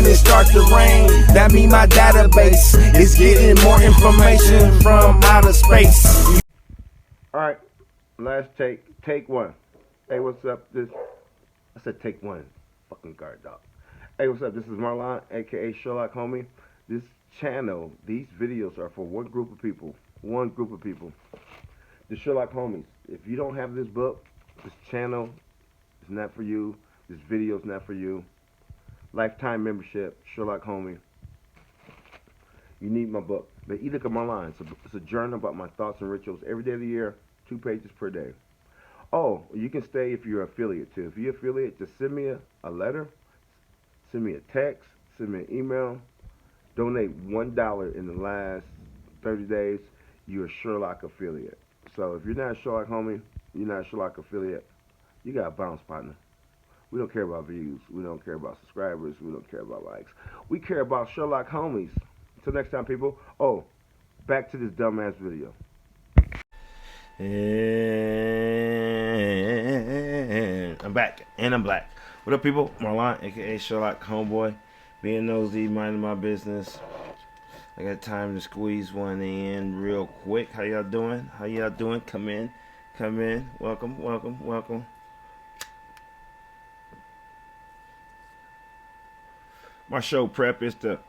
when it starts to rain. That mean my database is getting more information from outer space. Alright, last take one. Hey, what's up? I said take one. Fucking guard dog. Hey, what's up? This is Marlawn, aka Sherlock Homie. This channel, these videos are for one group of people. The Sherlock Homies. If you don't have this book, this channel is not for you. This video is not for you. Lifetime membership, Sherlock Homie. You need my book. The Edict of Marlawn. It's a journal about my thoughts and rituals every day of the year, 2 pages per day. Oh, you can stay if you're affiliate too. If you're affiliate, just send me a letter, send me a text, send me an email. Donate $1 in the last 30 days. You're a Sherlock affiliate. So if you're not a Sherlock Homie, you're not a Sherlock affiliate, you got a bounce, partner. We don't care about views. We don't care about subscribers. We don't care about likes. We care about Sherlock Homies. Until next time, people. Oh, back to this dumbass video. And I'm back, and I'm black. What up, people? Marlawn, aka Sherlock Homeboy, being nosy, minding my business. I got time to squeeze one in real quick. How y'all doing? Come in. Welcome. My show prep is to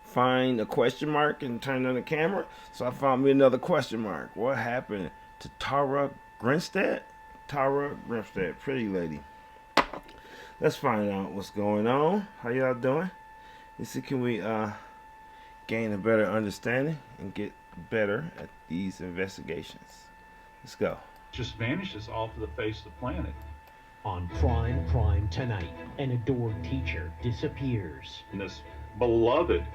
find a question mark and turn on the camera. So I found me another question mark. What happened to Tara Grinstead? Pretty lady. Let's find out what's going on. How y'all doing? Let's see, can we gain a better understanding and get better at these investigations? Let's go. Just vanishes off of the face of the planet. On Prime tonight, an adored teacher disappears. And this beloved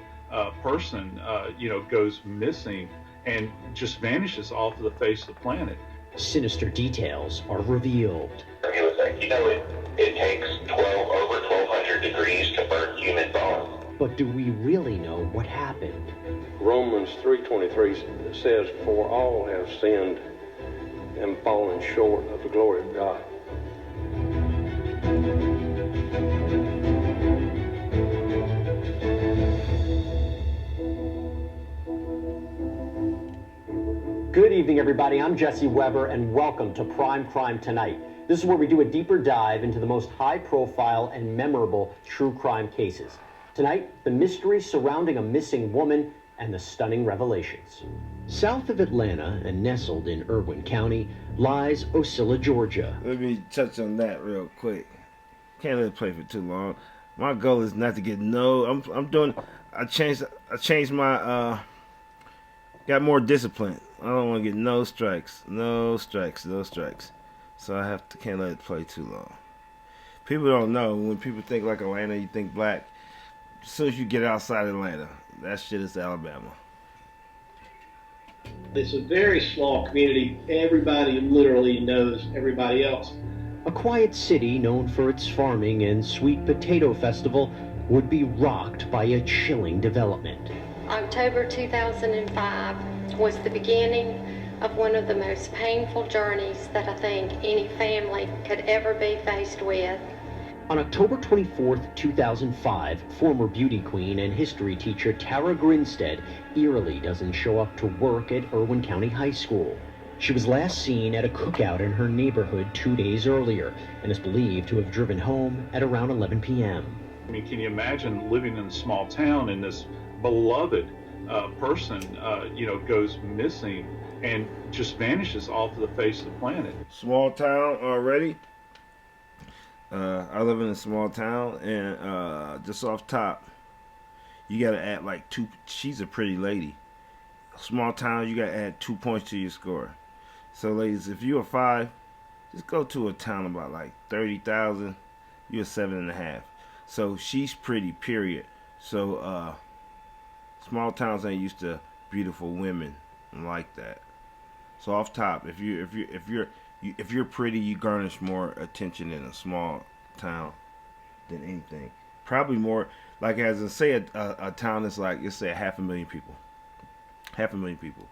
person, goes missing and just vanishes off of the face of the planet. Sinister details are revealed. He was like, it takes over 1,200 degrees to burn human bones. But do we really know what happened? Romans 3:23 says, "For all have sinned and fallen short of the glory of God." Good evening, everybody. I'm Jesse Weber, and welcome to Prime Tonight. This is where we do a deeper dive into the most high-profile and memorable true crime cases. Tonight, the mystery surrounding a missing woman and the stunning revelations. South of Atlanta and nestled in Irwin County lies Ocilla, Georgia. Let me touch on that real quick. Can't let it play for too long. My goal is not to get I changed my got more discipline. I don't want to get no strikes. So can't let it play too long. People don't know, when people think like Atlanta, you think black. As soon as you get outside Atlanta, that shit is Alabama. It's a very small community. Everybody literally knows everybody else. A quiet city known for its farming and sweet potato festival would be rocked by a chilling development. October 2005 was the beginning of one of the most painful journeys that I think any family could ever be faced with. On October 24th, 2005, former beauty queen and history teacher Tara Grinstead eerily doesn't show up to work at Irwin County High School. She was last seen at a cookout in her neighborhood 2 days earlier and is believed to have driven home at around 11 p.m. I mean, can you imagine living in a small town and this beloved person, goes missing and just vanishes off of the face of the planet? Small town already. I live in a small town, and just off top, you gotta add like two. She's a pretty lady. Small town, you gotta add 2 points to your score. So, ladies, if you're a 5, just go to a town about like 30,000. You're a 7.5. So she's pretty, period. So small towns ain't used to beautiful women like that. So off top, if you're pretty, you garnish more attention in a small town than anything. Probably more, like as in say a town that's like, let's say 500,000 people. 500,000 people.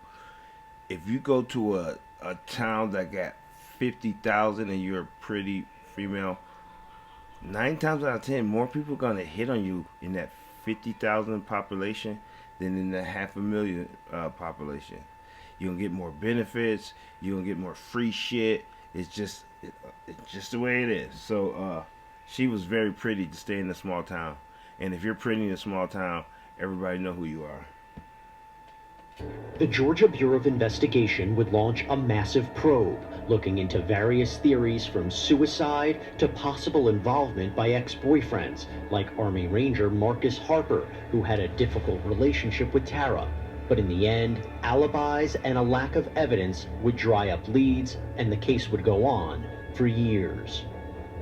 If you go to a town that got 50,000 and you're a pretty female, 9 times out of 10, more people gonna hit on you in that 50,000 population than in the 500,000 population. You're gonna get more benefits. You're gonna get more free shit. It's just the way it is. So she was very pretty to stay in a small town. And if you're pretty in a small town, everybody know who you are. The Georgia Bureau of Investigation would launch a massive probe looking into various theories from suicide to possible involvement by ex-boyfriends like Army Ranger Marcus Harper, who had a difficult relationship with Tara. But in the end, alibis and a lack of evidence would dry up leads, and the case would go on for years.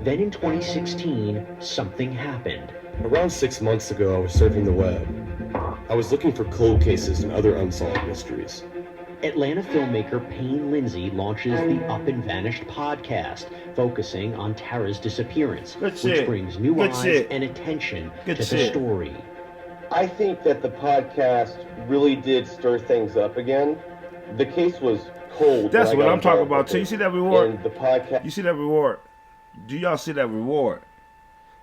Then in 2016, something happened. Around 6 months ago, I was surfing the web. I was looking for cold cases and other unsolved mysteries. Atlanta filmmaker Payne Lindsay launches the Up and Vanished podcast, focusing on Tara's disappearance, which brings new eyes and attention to the story. I think that the podcast really did stir things up again. The case was cold. That's what I'm talking about too. You see that reward? And the podcast. You see that reward? Do y'all see that reward?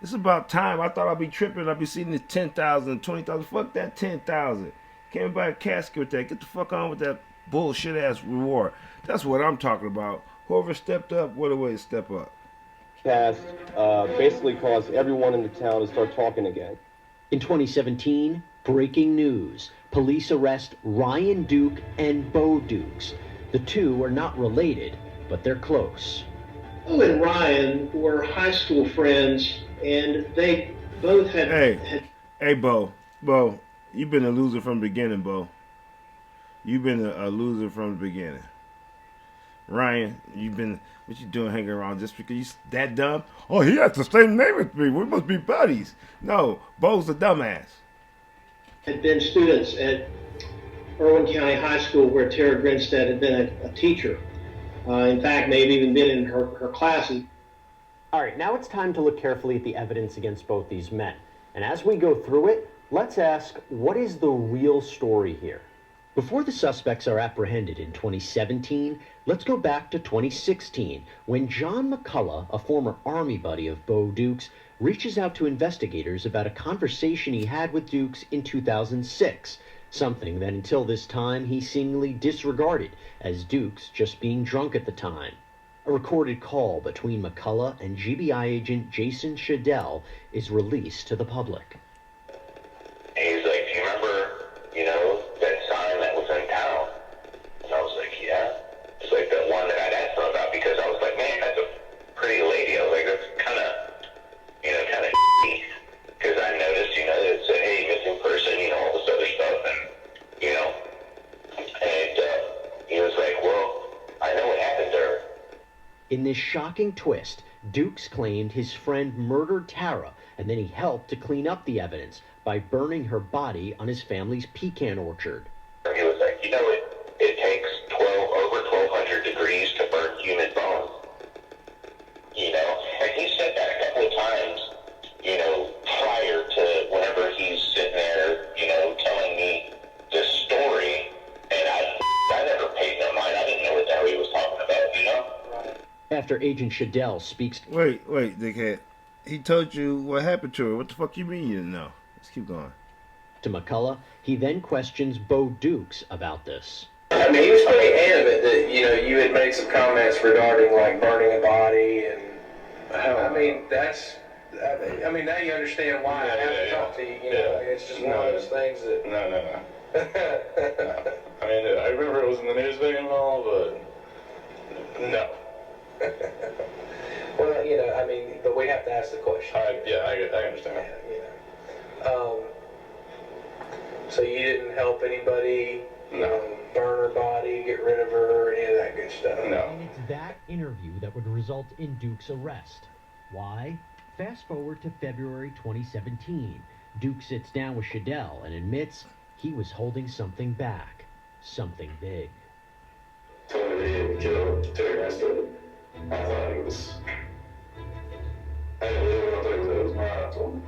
It's about time. I thought I'd be tripping. I'd be seeing this 10,000, 20,000. Fuck that 10,000. Can't buy a casket with that. Get the fuck on with that bullshit ass reward. That's what I'm talking about. Whoever stepped up, what a way to step up. Cast basically caused everyone in the town to start talking again. In 2017, breaking news. Police arrest Ryan Duke and Bo Dukes. The two are not related, but they're close. Bo and Ryan were high school friends, and they both had... Hey, Bo, you've been a loser from the beginning, Bo. You've been a loser from the beginning. Ryan, what you doing hanging around just because you that dumb? Oh, he has the same name as me. We must be buddies. No, Bo's a dumbass. Had been students at Irwin County High School where Tara Grinstead had been a teacher. In fact, may have even been in her classes. All right, now it's time to look carefully at the evidence against both these men. And as we go through it, let's ask, what is the real story here? Before the suspects are apprehended in 2017, let's go back to 2016, when John McCullough, a former Army buddy of Bo Dukes, reaches out to investigators about a conversation he had with Dukes in 2006, something that until this time he seemingly disregarded as Dukes just being drunk at the time. A recorded call between McCullough and GBI agent Jason Shadell is released to the public. He's like, do you remember, that sign that was in town? And I was like, yeah. It's like the one that I'd asked him about, because I was like, man, that's a pretty lady. I was like, that's kind of because I noticed, it said, hey, missing person, all this other stuff, and, he was like, well, I know what happened to her. In this shocking twist, Dukes claimed his friend murdered Tara, and then he helped to clean up the evidence by burning her body on his family's pecan orchard. He was like, it takes over 1,200 degrees to burn human bones. And he said that a couple of times, prior to whenever he's sitting there, telling me this story, and I never paid no mind. I didn't know what the hell he was talking about, After Agent Shadell speaks... Wait, dickhead. He told you what happened to her. What the fuck you mean you didn't know? Let's keep going. To McCullough, he then questions Bo Dukes about this. I mean, he was pretty adamant that, you had made some comments regarding, like, burning a body, and, now you understand why I have to talk to you, it's just one of those things that... No. I remember it was in the news big and all, but no. Well, but we have to ask the question. I understand. So you didn't help anybody, burn her body, get rid of her, any of that good stuff? No. And it's that interview that would result in Duke's arrest. Why? Fast forward to February 2017. Duke sits down with Shadell and admits he was holding something back. Something big. Told me he didn't kill Terry Grinstead. I thought he was... I didn't really want to think that it was mine. I told him,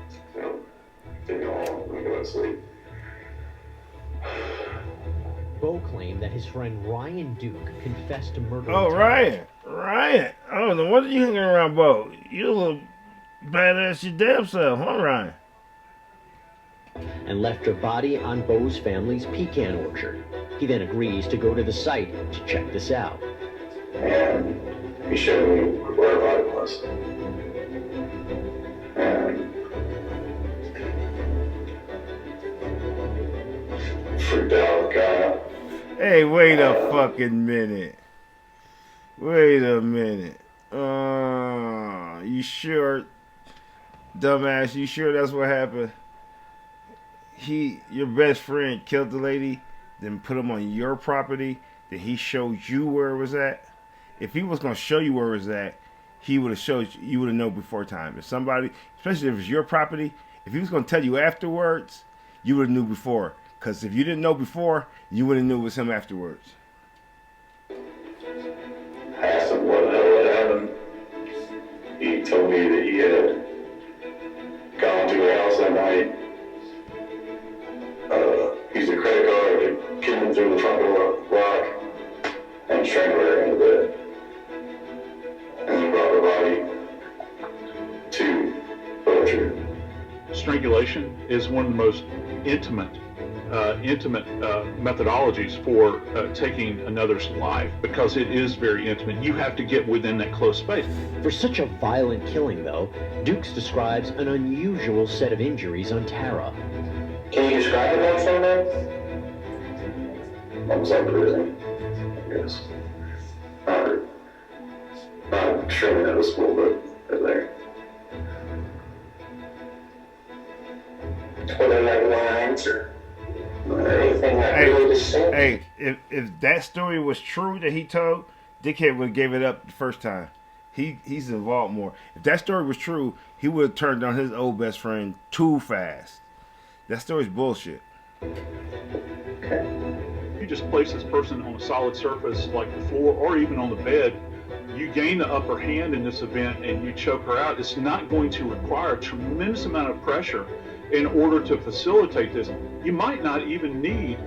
take me home, let me go to sleep. Bo claimed that his friend Ryan Duke confessed to murdering... Oh, Ryan. Oh, no wonder you hanging around Bo. You Badass your damn self, huh, Ryan? And left her body on Bo's family's pecan orchard. He then agrees to go to the site to check this out. And he showed me where her body was. And freaked out, got Hey, wait a fucking minute. Wait a minute. You sure, dumbass, you sure that's what happened? Your best friend killed the lady, then put him on your property, then he showed you where it was at? If he was going to show you where it was at, he would have showed you would have known before time. If somebody, especially if it's your property, if he was going to tell you afterwards, you would have knew before. Because if you didn't know before, you would have knew it was him afterwards. I asked him what the hell had happened. He told me that he had gone to her house that night, used a credit card to get him through the front door lock, and strangled her in the bed. And then brought her body to the orchard. Strangulation is one of the most intimate methodologies for taking another's life, because it is very intimate. You have to get within that close space. For such a violent killing, though, Dukes describes an unusual set of injuries on Tara. Can you describe it like something? I was like bruising, I guess. Not extremely noticeable, but it's there. Were there like lines or anything that really distinct? Hey, if that story was true that he told, Dickhead would have gave it up the first time. He's involved more. If that story was true, he would have turned on his old best friend too fast. That story's bullshit. You just place this person on a solid surface like the floor or even on the bed, you gain the upper hand in this event and you choke her out. It's not going to require a tremendous amount of pressure in order to facilitate this. You might not even need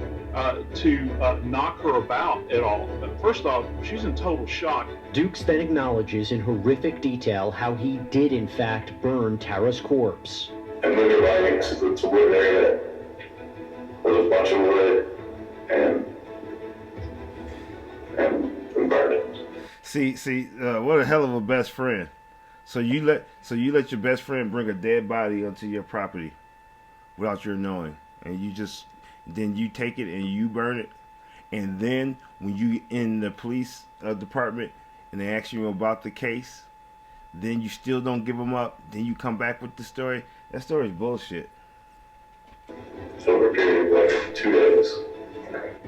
to knock her about at all. First off, she's in total shock. Dukes then acknowledges in horrific detail how he did in fact burn Tara's corpse. And moved her body to wood area. There was a bunch of wood and burned it. See, what a hell of a best friend. So you let your best friend bring a dead body onto your property without your knowing, and then you take it and you burn it, and then when you in the police department and they ask you about the case, then you still don't give them up. Then you come back with the story. That story's bullshit. So over a period of like 2 days.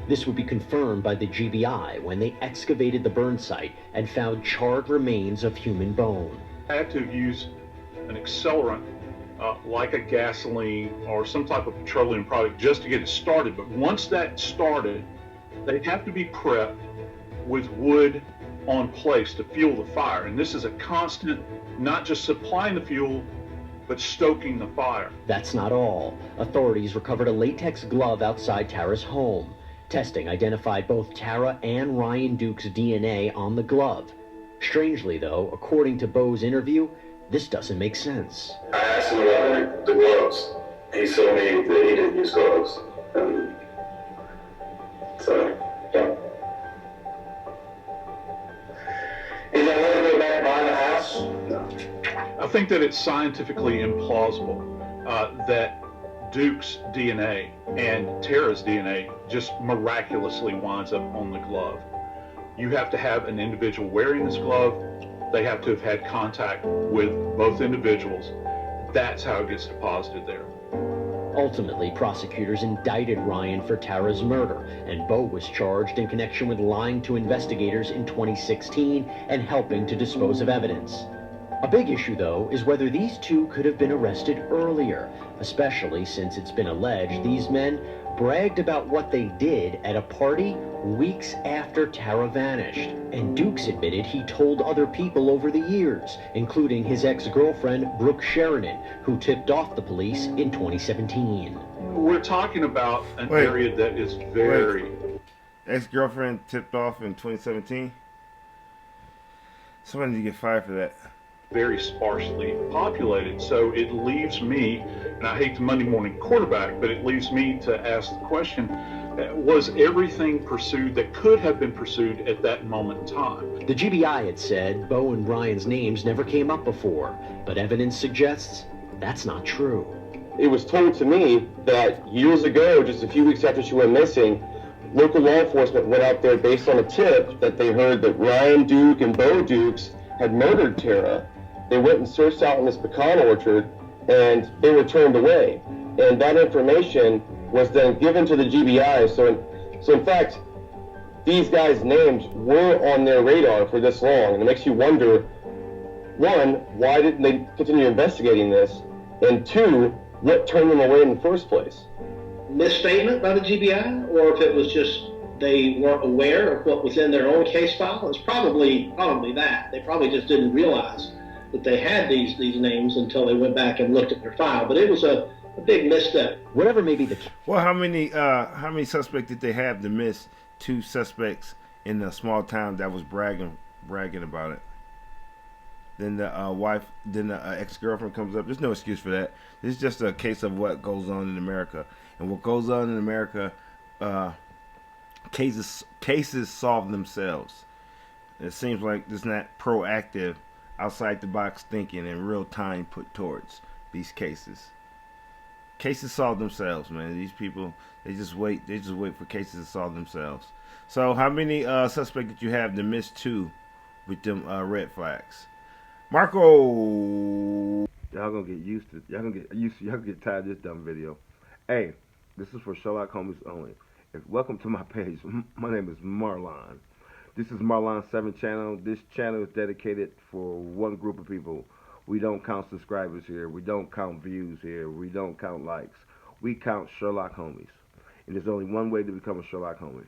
This would be confirmed by the GBI when they excavated the burn site and found charred remains of human bone. I had to use an accelerant like a gasoline or some type of petroleum product just to get it started. But once that started, they have to be prepped with wood on place to fuel the fire. And this is a constant, not just supplying the fuel, but stoking the fire. That's not all. Authorities recovered a latex glove outside Tara's home. Testing identified both Tara and Ryan Duke's DNA on the glove. Strangely, though, according to Bo's interview, this doesn't make sense. I asked him about the gloves. He told me that he didn't use gloves. And so, yeah. Is that going to go back behind the house? No. I think that it's scientifically implausible that Duke's DNA and Tara's DNA just miraculously winds up on the glove. You have to have an individual wearing this glove. They have to have had contact with both individuals. That's how it gets deposited there. Ultimately, prosecutors indicted Ryan for Tara's murder, and Bo was charged in connection with lying to investigators in 2016 and helping to dispose of evidence. A big issue, though, is whether these two could have been arrested earlier, especially since it's been alleged these men bragged about what they did at a party weeks after Tara vanished. And Dukes admitted he told other people over the years, including his ex-girlfriend, Brooke Sheridan, who tipped off the police in 2017. We're talking about an area that is very... Ex-girlfriend tipped off in 2017? Somebody need to get fired for that. very sparsely populated. So it leaves me, and I hate the Monday morning quarterback, but it leaves me to ask the question, was everything pursued that could have been pursued at that moment in time? The GBI had said Bo and Ryan's names never came up before, but evidence suggests that's not true. It was told to me that years ago, just a few weeks after she went missing, local law enforcement went out there based on a tip that they heard that Ryan Duke and Bo Dukes had murdered Tara. They went and searched out in this pecan orchard, and they were turned away. And that information was then given to the GBI. So in fact, these guys' names were on their radar for this long. And it makes you wonder, one, why didn't they continue investigating this? And two, what turned them away in the first place? Misstatement by the GBI, or if it was just they weren't aware of what was in their own case file. It's probably that. They probably just didn't realize that they had these names until they went back and looked at their file. But it was a big misstep. Whatever may be the... Well, how many suspects did they have to miss 2 suspects in the small town that was bragging about it? Then the ex-girlfriend comes up. There's no excuse for that. This is just a case of what goes on in America. And what goes on in America, cases solve themselves. It seems like there's not proactive, outside the box thinking and real time put towards these cases. Cases solve themselves, man. These people, they just wait for cases to solve themselves. So how many suspects did you have to miss 2 with them red flags? Marco. Y'all gonna get used to. Y'all gonna get tired of this dumb video. Hey, this is for Sherlock Homies only. Welcome to my page. My name is Marlawn. This is Marlawn 7 channel. This channel is dedicated for one group of people. We don't count subscribers here. We don't count views here. We don't count likes. We count Sherlock Homies. And there's only one way to become a Sherlock Homie.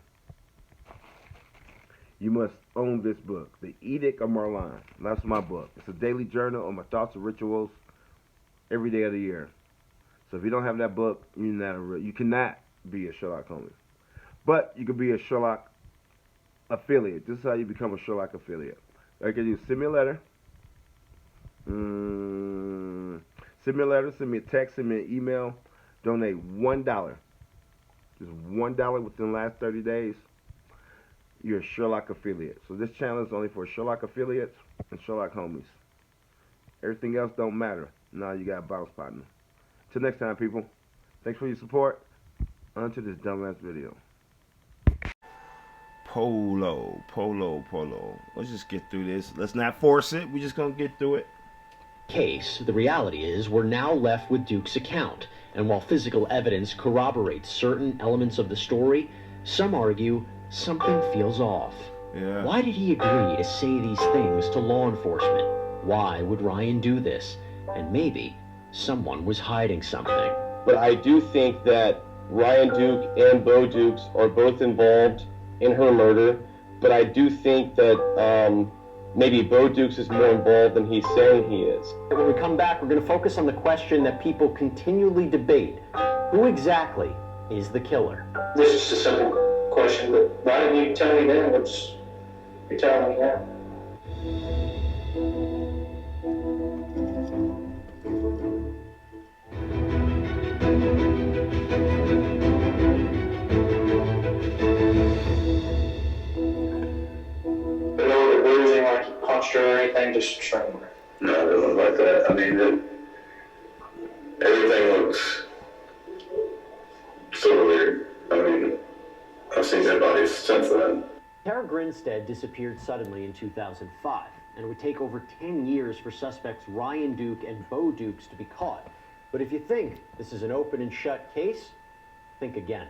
You must own this book, The Edict of Marlawn. That's my book. It's a daily journal on my thoughts and rituals every day of the year. So if you don't have that book, you cannot be a Sherlock Homie. But you can be a Sherlock affiliate. This is how you become a Sherlock affiliate. Like you send me a letter. Send me a letter, send me a text, send me an email. Donate $1. Just $1 within the last 30 days. You're a Sherlock affiliate. So this channel is only for Sherlock affiliates and Sherlock Homies. Everything else don't matter. Now you got a bounce partner. Till next time, people. Thanks for your support. On to this dumbass video. Polo. Let's just get through this. Let's not force it. We're just gonna get through it. Case, the reality is we're now left with Duke's account, and while physical evidence corroborates certain elements of the story, some argue something feels off. Yeah. Why did he agree to say these things to law enforcement? Why would Ryan do this? And maybe someone was hiding something. But I do think that Ryan Duke and Bo Dukes are both involved in her murder, but I do think that maybe Bo Dukes is more involved than he's saying he is. When we come back, we're going to focus on the question that people continually debate. Who exactly is the killer? This is a simple question, but why didn't you tell me then what you're telling me now? Or anything, just strangled her? No, it doesn't look like that. I mean, everything looks sort of weird. I mean, I've seen dead bodies since then. Tara Grinstead disappeared suddenly in 2005, and it would take over 10 years for suspects Ryan Duke and Bo Dukes to be caught. But if you think this is an open and shut case, think again.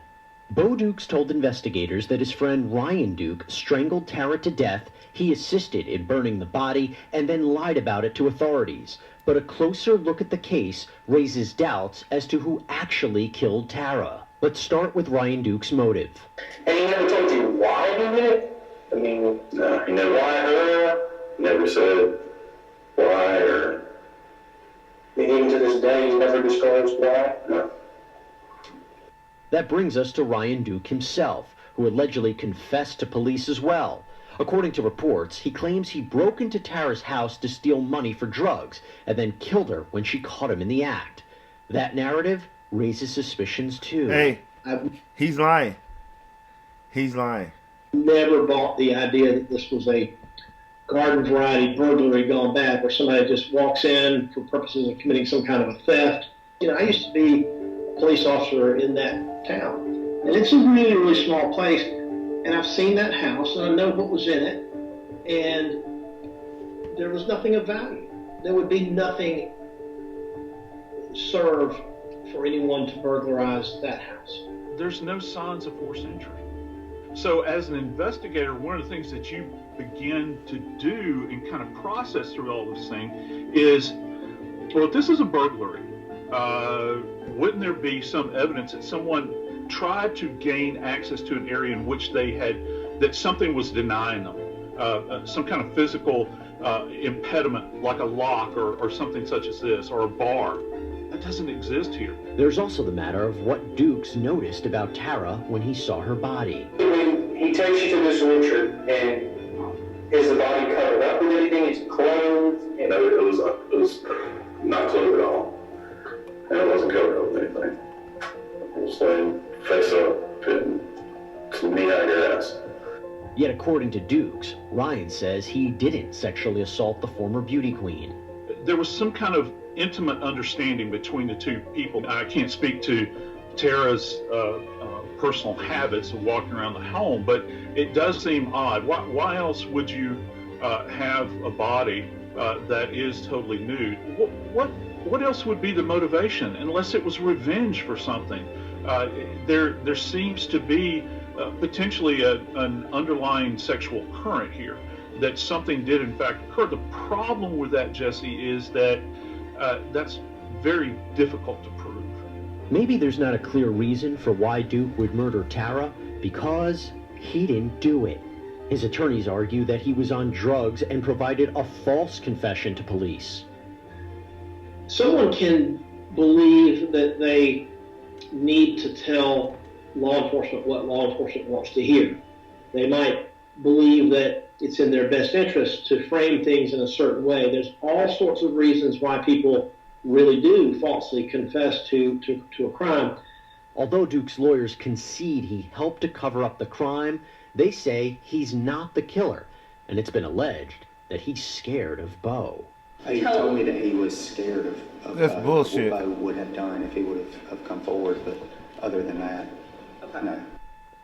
Bo Dukes told investigators that his friend Ryan Duke strangled Tara to death, he assisted in burning the body, and then lied about it to authorities. But a closer look at the case raises doubts as to who actually killed Tara. Let's start with Ryan Duke's motive. And he never told you why he did it? I mean, No, he never. why her? Never said why or. And even to this day, he's never disclosed why? No. That brings us to Ryan Duke himself, who allegedly confessed to police as well. According to reports, he claims he broke into Tara's house to steal money for drugs and then killed her when she caught him in the act. That narrative raises suspicions too. Hey, he's lying. He's lying. Never bought the idea that this was a garden variety burglary gone bad, where somebody just walks in for purposes of committing some kind of a theft. You know, I used to be a police officer in that town, and it's a really, really small place, and I've seen that house, and I know what was in it, and there was nothing of value. There would be nothing served for anyone to burglarize that house. There's no signs of forced entry. So as an investigator, one of the things that you begin to do and kind of process through all this thing is, well, if this is a burglary, wouldn't there be some evidence that someone tried to gain access to an area in which that something was denying them, some kind of physical impediment, like a lock or something such as this, or a bar? That doesn't exist here. There's also the matter of what Dukes noticed about Tara when he saw her body. When he takes you to this orchard, and is the body covered up with anything? Is it clothed? No, it was not clothed at all. And it wasn't covered up with anything. It was laying face up in some knee-high grass. Yet according to Dukes, Ryan says he didn't sexually assault the former beauty queen. There was some kind of intimate understanding between the two people. I can't speak to Tara's personal habits of walking around the home, but it does seem odd. Why else would you have a body that is totally nude? What else would be the motivation, unless it was revenge for something? There seems to be potentially an underlying sexual current here, that something did in fact occur. The problem with that, Jesse, is that that's very difficult to prove. Maybe there's not a clear reason for why Duke would murder Tara, because he didn't do it. His attorneys argue that he was on drugs and provided a false confession to police. Someone can believe that they need to tell law enforcement what law enforcement wants to hear. They might believe that it's in their best interest to frame things in a certain way. There's all sorts of reasons why people really do falsely confess to a crime. Although Duke's lawyers concede he helped to cover up the crime, they say he's not the killer, and it's been alleged that he's scared of Bo. He told me that he was scared of That's bullshit. what Bo would have done if he would have come forward, but other than that, no.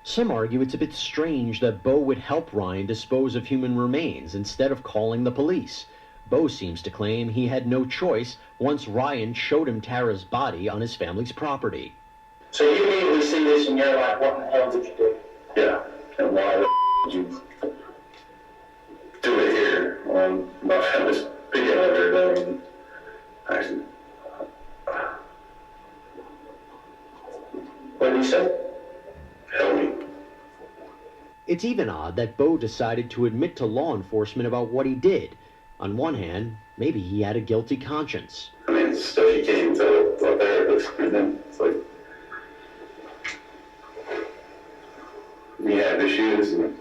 Some argue it's a bit strange that Bo would help Ryan dispose of human remains instead of calling the police. Bo seems to claim he had no choice once Ryan showed him Tara's body on his family's property. So you immediately see this and you're like, what in the hell did you do? Yeah, and why the did you do it here on my family's big elevator down? Actually, What did he say? help me. It's even odd that Bo decided to admit to law enforcement about what he did. On one hand, maybe he had a guilty conscience. I mean, it's stuff you can't even tell a therapist, and then it's like, you have issues, and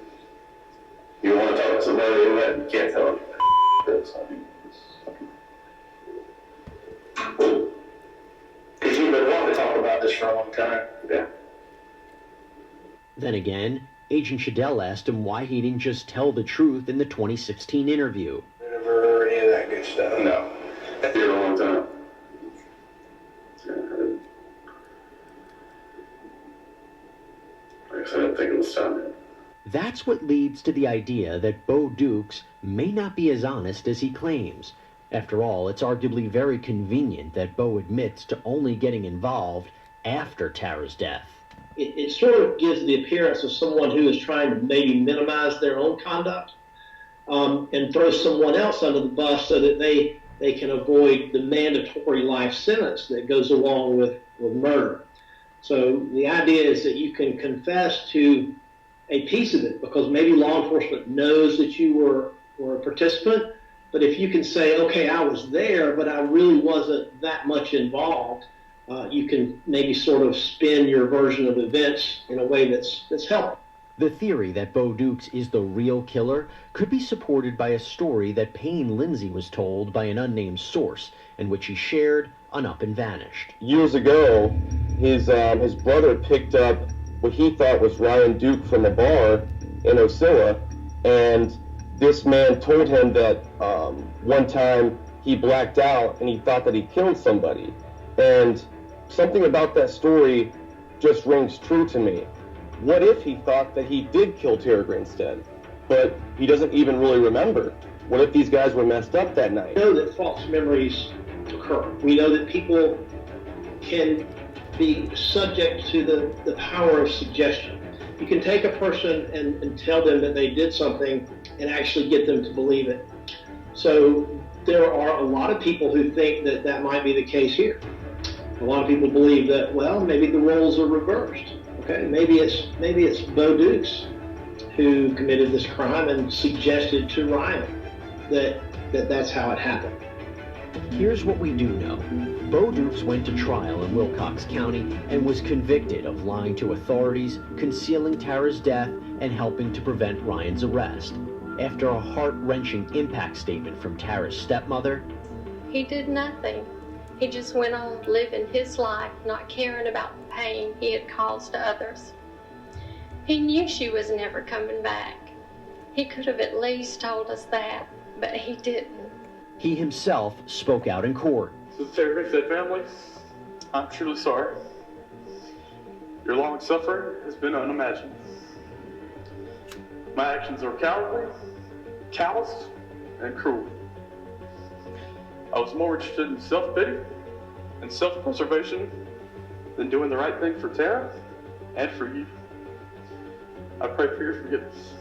you want to talk to somebody, and that you can't tell them. I mean, Because you've been wanting to talk about this for a long time. Yeah. Then again, Agent Shadell asked him why he didn't just tell the truth in the 2016 interview. Never any of that good stuff. No. Here a long time. Like I said, I think it was time. That's what leads to the idea that Bo Dukes may not be as honest as he claims. After all, it's arguably very convenient that Bo admits to only getting involved after Tara's death. It sort of gives the appearance of someone who is trying to maybe minimize their own conduct and throw someone else under the bus so that they can avoid the mandatory life sentence that goes along with murder. So the idea is that you can confess to a piece of it because maybe law enforcement knows that you were a participant, but if you can say, okay, I was there, but I really wasn't that much involved, you can maybe sort of spin your version of events in a way that's helpful. The theory that Bo Dukes is the real killer could be supported by a story that Payne Lindsay was told by an unnamed source, in which he shared on Up and Vanished. Years ago, his brother picked up what he thought was Ryan Duke from a bar in Osceola, and this man told him that one time he blacked out and he thought that he killed somebody. And something about that story just rings true to me. What if he thought that he did kill Tara Grinstead, but he doesn't even really remember? What if these guys were messed up that night? We know that false memories occur. We know that people can be subject to the power of suggestion. You can take a person and tell them that they did something and actually get them to believe it. So there are a lot of people who think that that might be the case here. A lot of people believe that, well, maybe the roles are reversed. Okay, maybe it's Bo Dukes who committed this crime and suggested to Ryan that's how it happened. Here's what we do know. Bo Dukes went to trial in Wilcox County and was convicted of lying to authorities, concealing Tara's death, and helping to prevent Ryan's arrest. After a heart-wrenching impact statement from Tara's stepmother, he did nothing. He just went on living his life, not caring about the pain he had caused to others. He knew she was never coming back. He could have at least told us that, but he didn't. He himself spoke out in court. To the Tara Grinstead family, I'm truly sorry. Your long suffering has been unimagined. My actions are cowardly, callous, and cruel. I was more interested in self-pity and self-preservation than doing the right thing for Tara and for you. I pray for your forgiveness.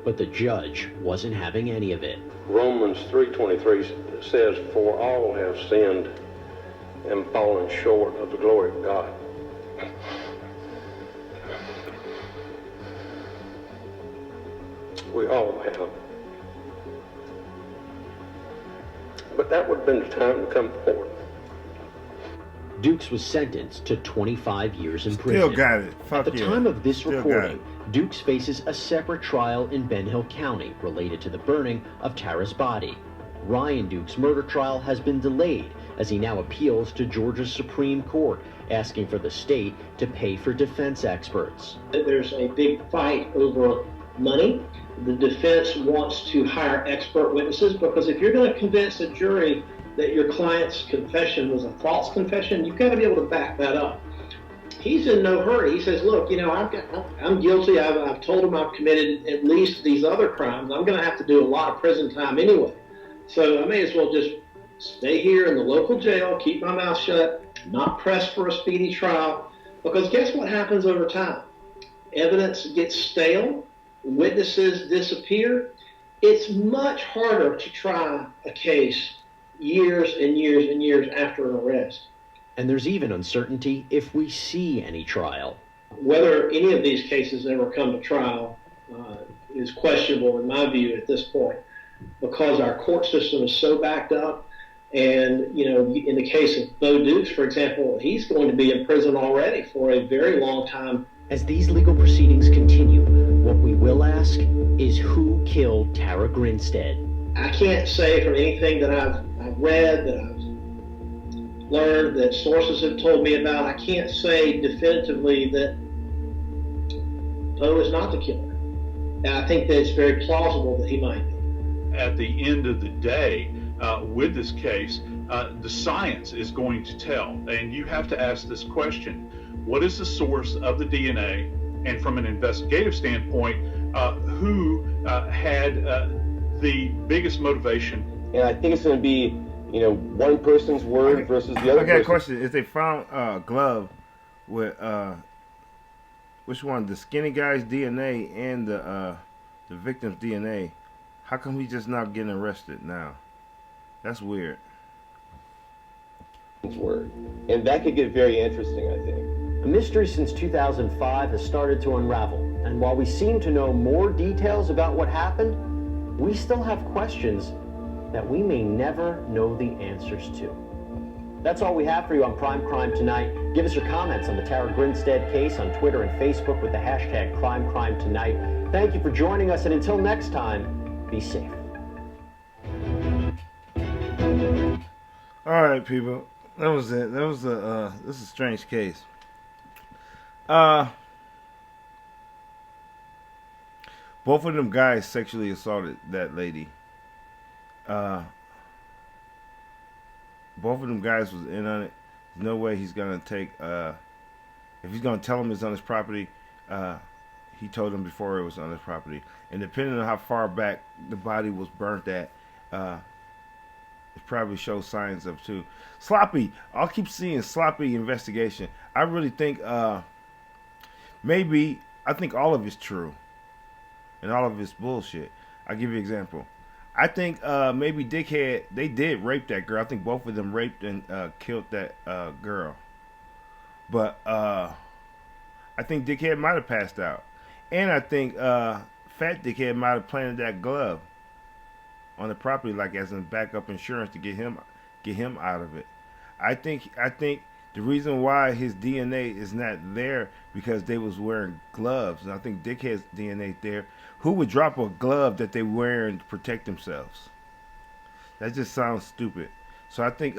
But the judge wasn't having any of it. Romans 3:23 says, "For all have sinned and fallen short of the glory of God." We all have. But that would have been the time to come forward. Dukes was sentenced to 25 years in prison. Still got it. Fuck At the yeah. time of this Still recording, Dukes faces a separate trial in Ben Hill County related to the burning of Tara's body. Ryan Duke's murder trial has been delayed as he now appeals to Georgia's Supreme Court, asking for the state to pay for defense experts. There's a big fight over money. The defense wants to hire expert witnesses because if you're going to convince a jury that your client's confession was a false confession, you've got to be able to back that up. He's in no hurry. He says, look, I'm guilty. I've told him I've committed at least these other crimes. I'm going to have to do a lot of prison time anyway. So I may as well just stay here in the local jail, keep my mouth shut, not press for a speedy trial, because guess what happens over time? Evidence gets stale, witnesses disappear. It's much harder to try a case years and years and years after an arrest. And there's even uncertainty if we see any trial. Whether any of these cases ever come to trial is questionable in my view at this point, because our court system is so backed up. And, in the case of Bo Dukes, for example, he's going to be in prison already for a very long time. As these legal proceedings continue, what we will ask is who killed Tara Grinstead? I can't say from anything that I've read, that I've learned, that sources have told me about, I can't say definitively that Bo is not the killer. And I think that it's very plausible that he might be. At the end of the day, with this case, the science is going to tell. And you have to ask this question: what is the source of the DNA? And from an investigative standpoint, who had the biggest motivation? And I think it's going to be, one person's word versus the other. I got a question. If they found a glove with which one, the skinny guy's DNA and the victim's DNA, how come he's just not getting arrested now? That's weird. Word. And that could get very interesting, I think. A mystery since 2005 has started to unravel, and while we seem to know more details about what happened, we still have questions that we may never know the answers to. That's all we have for you on Prime Crime Tonight. Give us your comments on the Tara Grinstead case on Twitter and Facebook with the hashtag CrimeCrimeTonight. Thank you for joining us, and until next time, be safe. All right, people. That was it. That was this is a strange case. Both of them guys sexually assaulted that lady. Both of them guys was in on it. There's no way he's gonna take. If he's gonna tell him it's on his property, he told him before it was on his property. And depending on how far back the body was burnt at, it probably shows signs of too. Sloppy. I'll keep seeing sloppy investigation. I really think I think all of it's true. And all of it's bullshit. I'll give you an example. I think maybe Dickhead, they did rape that girl. I think both of them raped and killed that girl. But I think Dickhead might have passed out. And I think Fat Dickhead might have planted that glove on the property, like as in backup insurance to get him out of it. I think the reason why his DNA is not there because they was wearing gloves, and I think Dickhead's DNA there. Who would drop a glove that they wearing to protect themselves? That just sounds stupid. So I think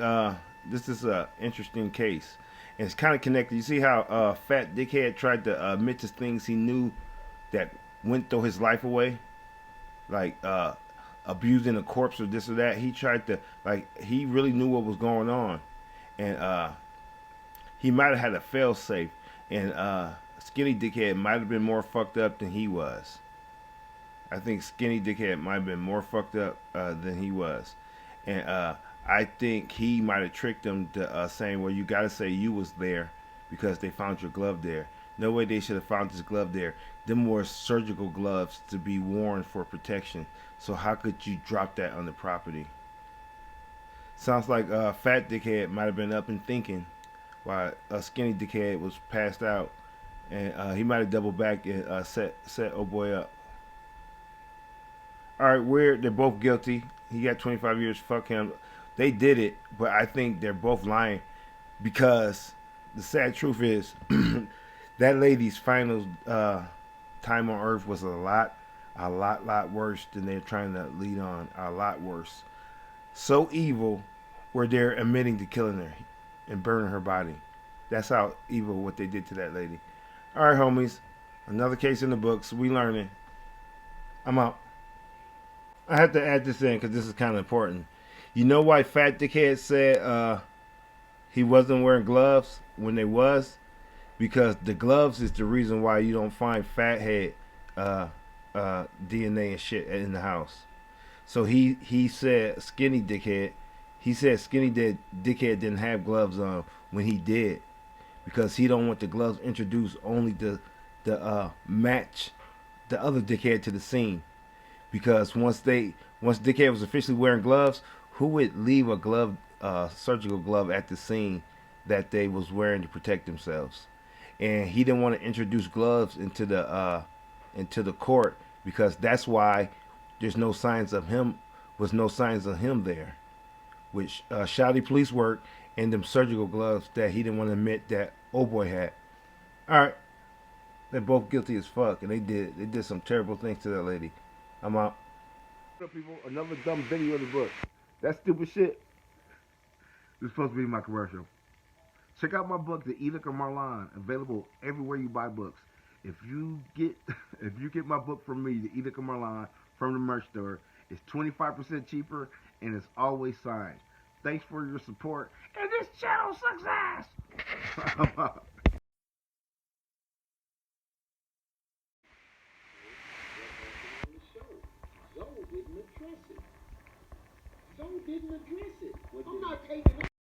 this is an interesting case, and it's kind of connected. You see how Fat Dickhead tried to admit to things he knew that went through his life away, like abusing a corpse or this or that. He tried to, he really knew what was going on, and he might have had a fail safe, and Skinny Dickhead might have been more fucked up than he was. I think Skinny Dickhead might have been more fucked up than he was, and I think he might have tricked them to saying, well, you gotta say you was there because they found your glove there. No way they should have found this glove there. Them were surgical gloves to be worn for protection. So how could you drop that on the property? Sounds like Fat Dickhead might have been up and thinking while Skinny Dickhead was passed out, and he might have doubled back and set old boy up. All right, they're both guilty. He got 25 years. Fuck him. They did it, but I think they're both lying because the sad truth is that lady's final time on Earth was a lot worse than they're trying to lead on. A lot worse. So evil where they're admitting to killing her and burning her body. That's how evil what they did to that lady. All right, homies. Another case in the books. We learning. I'm out. I had to add this in because this is kind of important. You know why Fat Dickhead said he wasn't wearing gloves when they was? Because the gloves is the reason why you don't find Fathead DNA and shit in the house. So he said Skinny Dickhead. He said Skinny Dickhead didn't have gloves on when he did, because he don't want the gloves introduced only to match the other dickhead to the scene. Because once Dickhead was officially wearing gloves, who would leave a glove, surgical glove at the scene that they was wearing to protect themselves? And he didn't want to introduce gloves into the court because that's why there's no signs of him. Was no signs of him there, which shoddy police work and them surgical gloves that he didn't want to admit that old boy had. All right, they're both guilty as fuck, and they did some terrible things to that lady. I'm out. What up, people? Another dumb video of the book. That stupid shit. This is supposed to be my commercial. Check out my book, The Edict of Marlawn, available everywhere you buy books. If you get my book from me, The Edict of Marlawn, from the merch store, it's 25% cheaper and it's always signed. Thanks for your support, and this channel sucks ass. I'm out. Zoe didn't address it. I'm not taking it.